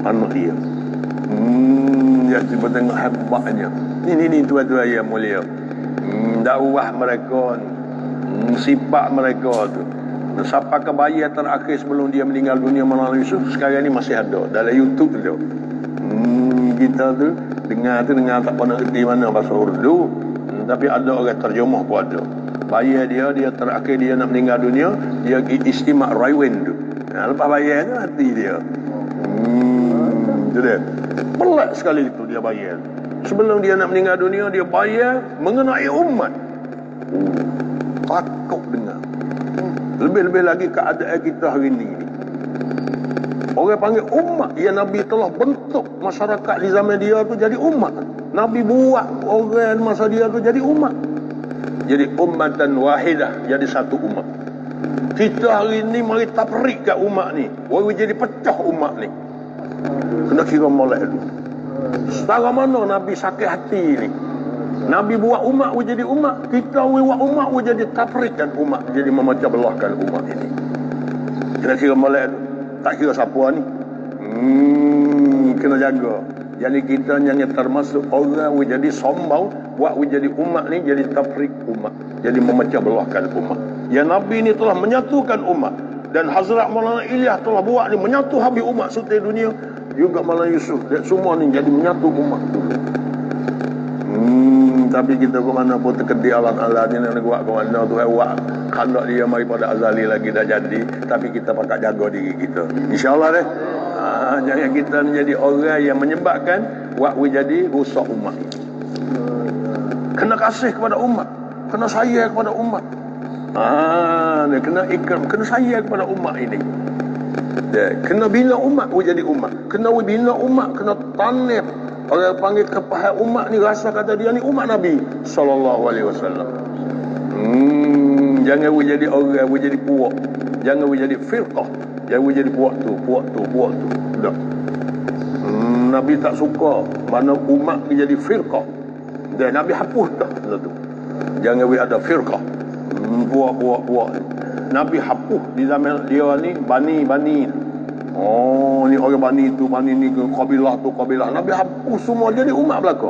Anak dia. Ya, tiba tengok hebatnya. Ini tuan-tuan yang mulia. Dakwah mereka, sifat mereka tu. Siapa kebayar terakhir sebelum dia meninggal dunia Maulana Yusuf, sekarang ni masih ada dalam YouTube tu. Kita tu dengar tak pernah di mana bahasa Urdu, tapi ada orang terjemah pun ada. Bayar dia terakhir dia nak meninggal dunia, dia pergi istimak Raiwan tu. Lepas bayar tu hati dia. Jadi pelik sekali itu dia bayar. Sebelum dia nak meninggal dunia, dia bayar mengenai umat. Takut dengar. Lebih-lebih lagi keadaan kita hari ini. Orang panggil umat, yang Nabi telah bentuk masyarakat di zaman dia tu jadi umat. Nabi buat orang masa dia tu jadi umat. Jadi umat dan wahidah, jadi satu umat. Kita hari ni mari tafrik kat umat ni. Baru jadi pecah umat ni. Kena kira molek dulu. Setara mana Nabi sakit hati ni. Nabi buat umat jadi umat. Kita buat umat jadi tafrikkan umat. Jadi memecah belahkan umat ini. Kena kira molek dulu. Tak kira siapa ni. Kena jaga. Jadi kita yang termasuk orang yang jadi sombong, buat jadi umat ni jadi tafrik umat, jadi memecah belahkan umat. Ya, Nabi ni telah menyatukan umat, dan Hazrat Maulana Ilyas telah buat ni menyatu habis umat seluruh dunia. Juga Maulana Yusuf, semua ni jadi menyatu umat dulu. Tapi kita ke mana pun terkedik alat-alat ni nak buat ke mana tu buat. Kalau dia mari pada azali lagi dah jadi, tapi kita pakat jaga diri kita. InsyaAllah deh. Jangan kita menjadi orang yang menyebabkan buat jadi rusak umat. Kena kasih kepada umat, kena sayang kepada umat. Kena ikram, kena sayang kepada umat ini. Kena bina umat jadi umat. Kena bina umat, kena tanam. Orang panggil kepahat umat ni rasa kata dia ni umat Nabi sallallahu alaihi wasallam. Jangan jadi orang jadi puak. Jangan jadi firqah. Jangan jadi puak tu. Dah. Nabi tak suka mana umat jadi firqah. Dan Nabi hapus dah tu. Jangan ada firqah. Puak. Nabi hapus di zaman dia ni bani. Oh, ni orang bani tu, bani ni ke kabilah tu, kabilah. Nabi hapus semua jadi umat belaka.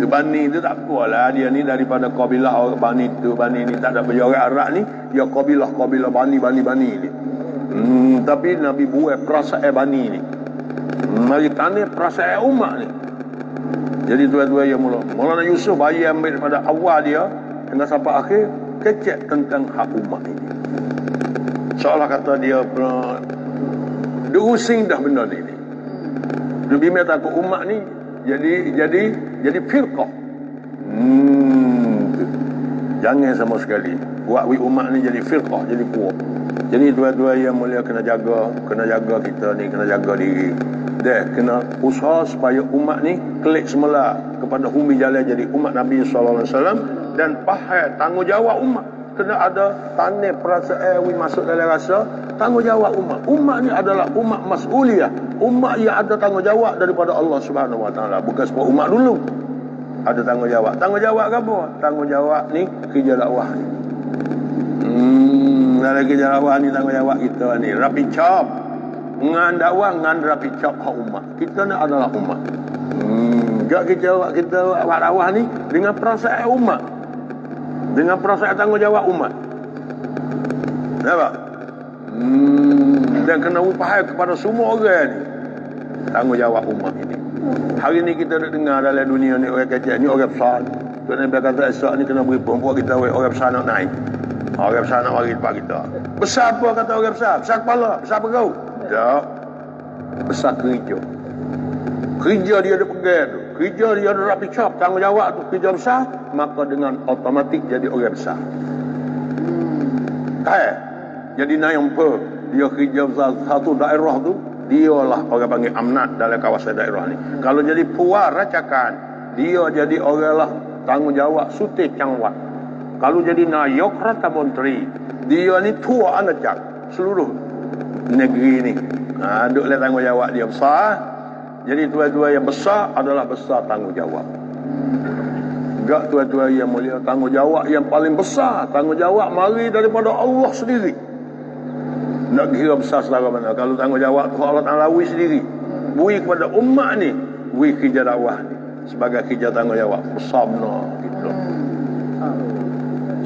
Bani tu tak apalah. Dia ni daripada kabilah orang bani tu, bani ni tak ada bagi orang Arab ni. Dia kabilah bani ni. Tapi Nabi buat perasaan bani ni. Mari tanya perasaan umat ni. Jadi dua-dua yang Maulana Yusuf bayar ambil daripada awal dia hingga sampai akhir, kecek tentang hak umat ini. Seolah kata dia pernah diusing dah benda ni. Lebih minta ke umat ni jadi firqah. Jangan sama sekali buat umat ni jadi firqah, jadi puak. Jadi dua-dua yang mulia kena jaga kita ni, kena jaga diri. Kena usaha supaya umat ni klik semula kepada humi jalan jadi umat Nabi sallallahu alaihi wasallam, dan faham tanggungjawab umat. Kena ada tanah perasaan masuk dalam rasa tanggungjawab umat. Umat ni adalah umat mas'uliyah. Umat yang ada tanggungjawab daripada Allah Subhanahu Wa Taala. Bukan sebab umat dulu ada tanggungjawab. Tanggungjawab apa? Tanggungjawab ni kerja dakwah ni. Dalam kerja dakwah ni tanggungjawab kita ni. Rapi cap. Ngan dakwah, ngan rapi cap hak umat. Kita ni adalah umat. Kita buat dakwah ni dengan perasaan umat. Dengan perasaan tanggungjawab umat. Nampak? Dan kena upahai kepada semua orang ni tanggungjawab umat ini. Hari ni kita nak dengar dalam dunia ni orang kecil ni orang besar. Tuan Nabi kata esok ni kena beri perempuan kita orang besar nak naik. Orang besar nak mari tempat kita. Besar apa kata orang besar? Besar kepala, besar perut. Tak. Besar kerja. Kerja dia ada pegang tu. Kerja dia ada rapi cap, tanggungjawab tu kerja besar, maka dengan automatik jadi orang besar. Jadi naik dia kerja besar satu daerah tu, dia lah orang panggil amnat dalam kawasan daerah ni. Kalau jadi puar racakan, dia jadi orang lah tanggungjawab sute cangwat. Kalau jadi nayok rata menteri, dia ni tua anak seluruh negeri ni. Duk lah tanggungjawab dia besar. Jadi tua-tua yang besar adalah besar tanggungjawab. Gak tua-tua yang mulia, tanggungjawab yang paling besar, tanggungjawab mari daripada Allah sendiri. Nak kira besar selama mana. Kalau tanggungjawab tu Allah Ta'ala wi sendiri, wi kepada umat ni, wi kerja dakwah ni sebagai kerja tanggungjawab besar benar gitu.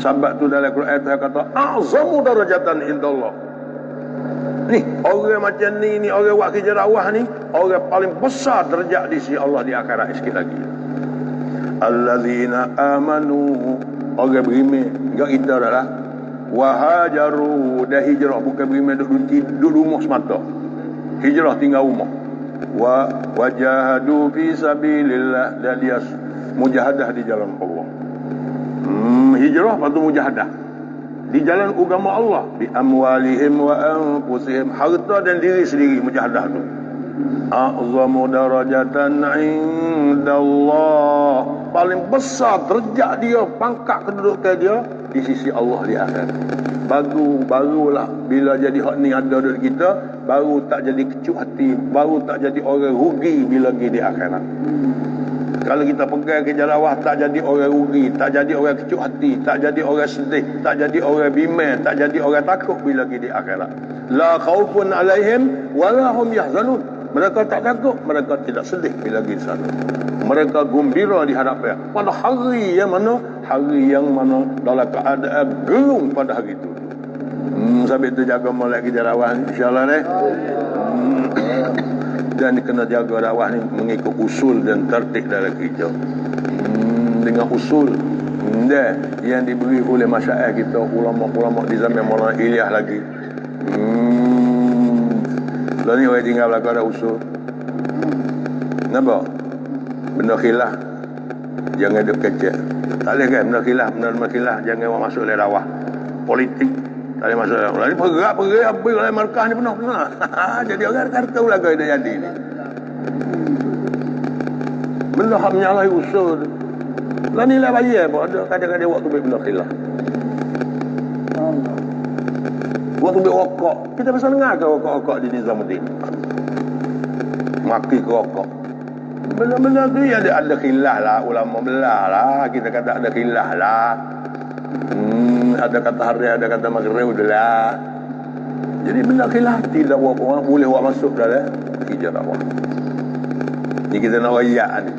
Sebab tu dalam Quran tu kata a'zamu darajatan indallah. Ni orang macam ni orang buat kerja dakwah ni orang paling besar derajat di sisi Allah di akhirat sikit lagi. Allazina amanu, orang beriman enggak kita dah lah. Wahajaru, dah hijrah, bukan beriman duduk rumah semata. Hijrah tinggal rumah. Wajahadu fi sabilillah, dan dia mujahadah di jalan Allah. Hijrah lepas tu mujahadah di jalan agama Allah, bi amwalihim wa anfusihim, harta dan diri sendiri mujahadah tu. A'zamu darajatan indallah, paling besar derajat dia, pangkat kedudukan dia di sisi Allah di akhirat. Barulah bila jadi hak ni ada dekat kita, baru tak jadi kecut hati, baru tak jadi orang rugi bila pergi di akhirat. Kalau kita pegang kerja dakwah tak jadi orang rugi, tak jadi orang kecut hati, tak jadi orang sedih, tak jadi orang bimbang, tak jadi orang takut bila pergi di akhirat. La khaufun alaihim wala hum yahzanun. Mereka tak takut, mereka tidak sedih bila pergi di sana. Mereka gembira di hadapan pada hari yang mana? Hari yang mana dalam keadaan gerung pada hari itu. Sampai itu jaga molek kerja dakwah insya-Allah ni. Dan kena jaga dakwah ni mengikut usul dan tertib dalam kerja. Dengan usul yang diberi oleh masyarakat kita, ulama-ulama di zaman Maulana Ilyas lagi. Lalu ni orang tinggal belakang ada usul. Nampak? Benda khilaf jangan duk kecek. Tak boleh kan benda khilaf jangan orang masuk dalam dakwah. Politik tak boleh masuk dalam. Lalu pergerak apa dalam markah ni penuh. Jadi orang kata lagu dah jadi ni. Benda hak menyalahi usul. Lah nilai bayar pun ada kadang-kadang waktu benda khilaf. Waktu berokok, kita pasal dengar ke okok-okok di Nizamuddin. Maki ke okok. Benda-benda tu ya ada khilaf lah, ulama belah lah, kita kata ada khilaf lah. Ada kata hari, ada kata maghrib lah. Jadi benda khilaf tidak orang boleh buat masuk dalam kerja dakwah. Ni kita nak rayak ni.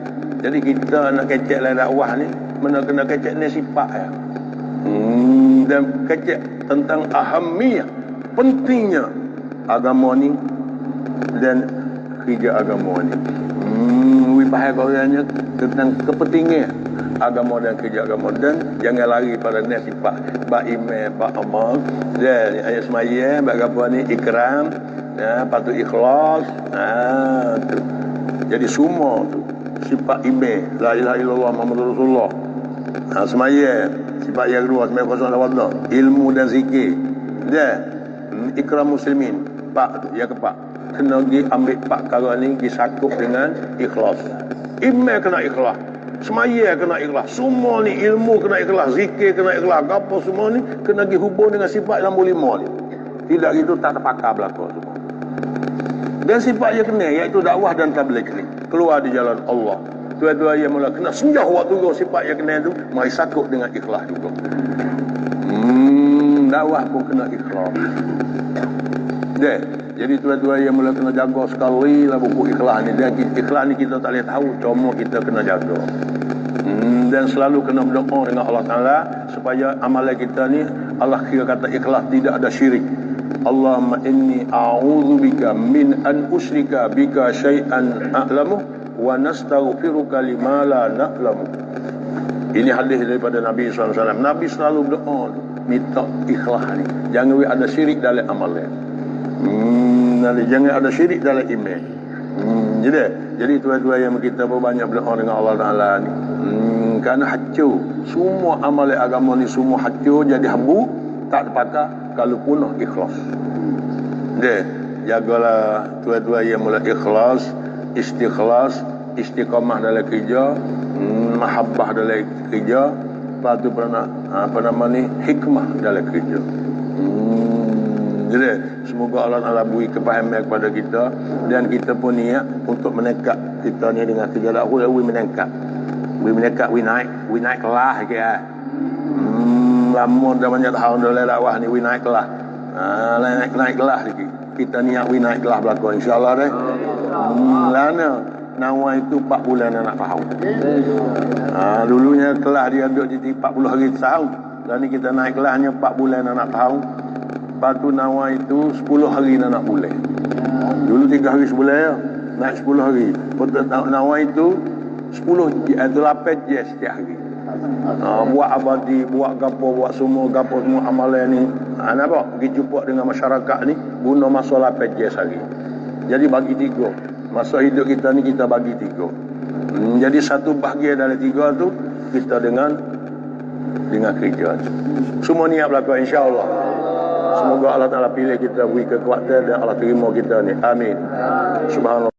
Jadi kita nak kecek lah dakwah ni, mana kena kecek ni sifat ya. Dan kecek tentang ahamiyah, pentingnya agama ni dan kerja agama ni. Bahaya korangnya tentang kepentingan agama dan kerja agama, dan jangan lari pada ni sifat bak iman, bak amal dan ayat semaya, bak apa ni ikram, patut ikhlas. Tu. Jadi semua tu sifat iman, la ilaha illallah Muhammadur Rasulullah. Semaya sifat yang kedua, semaya kosong Allah, ilmu dan zikir. Ikram muslimin, pak tu yang keempat. Kena pergi ambil pak perkara ni, pergi sakup dengan ikhlas. Iman kena ikhlas, semaya kena ikhlas, semua ni ilmu kena ikhlas, zikir kena ikhlas, apa semua ni kena pergi hubung dengan sifat yang lima ni. Tidak gitu tak terpakar belakang semua. Dan sifat yang kena, iaitu dakwah dan tabligh ni, keluar di jalan Allah. Tua-tua yang mula kena senjah waktu tu sifat yang kena tu, mari sakup dengan ikhlas juga. Dakwah pun kena ikhlas. Jadi tua-tua yang mula kena jaga sekali lah buku ikhlas ni. Dan ikhlas ni kita tak boleh tahu, cuma kita kena jaga. Dan selalu kena berdoa dengan Allah Ta'ala supaya amalan kita ni Allah kira kata ikhlas, tidak ada syirik. Allahumma inni a'udzubika min an usyrika bika syai'an a'lamu wa nastaghfiruka lima la na'lamu. Ini hadis daripada Nabi SAW. Nabi selalu berdoa minta ikhlas ni, jangan ada syirik dalam amalan. Jangan ada syirik dalam iman. Jadi tuan-tuan yang kita banyak berdoa dengan Allah Ta'ala ni. Kerana hancur semua amalan agama ni, semua hancur jadi hambu, tak terpakai kalau punah ikhlas. Jagalah tuan-tuan yang mula ikhlas, istiqamah dalam kerja, mahabbah dalam kerja, lepas tu apa nama ni, hikmah dalam kerja. Jadi semoga Allah Taala beri kepahaman kepada kita dan kita pun niat untuk menekat kita ni dengan kerja dakwah we menekat. We naik kelas ke. Lama dah banyak tahun dah dakwah ni we naik kelas. Naik kelas lagi. Kita niat we naik kelas belaka insya-Allah deh. Lana Nawa itu 4 bulan nak tahu. Dulunya kelas dia duduk di 40 hari setahun. Dan ni kita naik kelasnya 4 bulan nak tahu. Lepas tu Nawa itu 10 hari nak boleh. Dulu 3 hari sebulan ya. Naik 10 hari. Nawa itu 10 itu 8 je setiap hari. Buat abadi, buat gapo, buat semua gapo semua amalan ni. Nampak? Pergi jumpa dengan masyarakat ni guna masa 8 je sehari. Jadi bagi 3. Masa hidup kita ni kita bagi 3. Jadi satu bahagian dari 3 tu kita dengan kerja. Semua niat belaka insya-Allah. Semoga Allah Taala pilih kita beri kekuatan dan Allah terima kita ni. Amin. Subhanallah.